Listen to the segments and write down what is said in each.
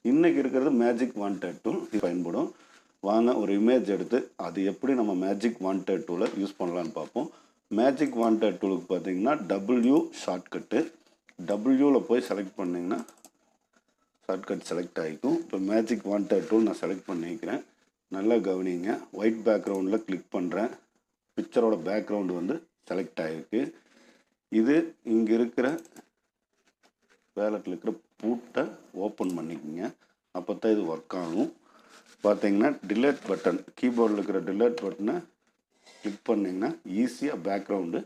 இன்றைக்கி இருக்கிறது magic wanted tool பயன்படும். வாங்க ஒரு இமேஜ் எடுத்து அது எப்படி நம்ம மேஜிக் வாண்டட் டூலை யூஸ் பண்ணலான்னு பார்ப்போம். மேஜிக் வாண்டட் டூலுக்கு பார்த்தீங்கன்னா W ஷார்ட்கட்டு. டபிள்யூவில் போய் செலக்ட் பண்ணிங்கன்னா ஷார்ட்கட் செலக்ட் ஆகிக்கும். இப்போ மேஜிக் வாண்டட் டூல் நான் செலக்ட் பண்ணிக்கிறேன். நல்லா கவனிங்க. ஒயிட் பேக்ரவுண்டில் கிளிக் பண்ணுறேன். பிக்சரோட பேக்ரவுண்டு வந்து செலக்ட் ஆகிருக்கு. இது இங்கே இருக்கிற வேலட்டில் இருக்கிற பூட்டை ஓப்பன் பண்ணிக்கோங்க. அப்போ தான் இது ஒர்க் ஆகும். பார்த்தீங்கன்னா டிலேட் பட்டன், கீபோர்டில் இருக்கிற டிலேட் பட்டனை கிளிக் பண்ணிங்கன்னா ஈஸியாக பேக்ரவுண்டு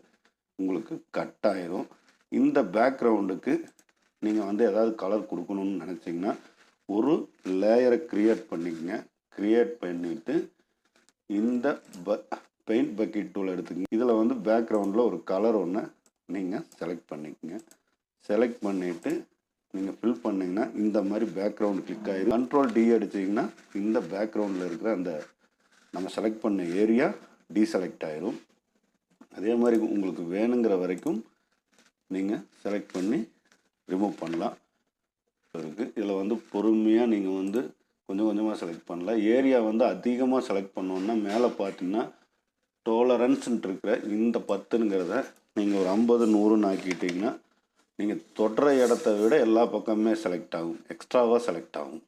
உங்களுக்கு கட் ஆயிரும். இந்த பேக்ரவுண்டுக்கு நீங்கள் வந்து ஏதாவது கலர் கொடுக்கணும்னு நினச்சிங்கன்னா ஒரு லேயரை க்ரியேட் பண்ணிக்கங்க. க்ரியேட் பண்ணிவிட்டு இந்த பெயிண்ட் பக்கெட் டூல் எடுத்துக்கங்க. இதில் வந்து பேக்ரவுண்டில் ஒரு கலர் ஒன்று நீங்கள் செலக்ட் பண்ணிக்கங்க. செலக்ட் பண்ணிவிட்டு நீங்கள் ஃபில் பண்ணிங்கன்னா இந்த மாதிரி பேக்ரவுண்ட் கிளிக் ஆகிடும். Ctrl D அடிச்சிங்கன்னா இந்த பேக்ரவுண்டில் இருக்கிற அந்த நம்ம செலக்ட் பண்ண ஏரியா டீசெலக்ட் ஆகிடும். அதே மாதிரி உங்களுக்கு வேணுங்கிற வரைக்கும் நீங்கள் செலக்ட் பண்ணி ரிமூவ் பண்ணலாம் இருக்குது. இதில் வந்து பொறுமையாக நீங்கள் வந்து கொஞ்சம் கொஞ்சமாக செலக்ட் பண்ணலாம். ஏரியா வந்து அதிகமாக செலக்ட் பண்ணோன்னா மேலே பார்த்தீங்கன்னா டோலரன்ஸ்ன்ட்டு இருக்கிற இந்த 10ங்கிறத நீங்கள் ஒரு 50 100ன்னு ஆக்கிட்டிங்கன்னா நீங்கள் தொடுற இடத்த விட எல்லா பக்கமுமே செலக்ட் ஆகும், எக்ஸ்ட்ராவாக செலக்ட் ஆகும்.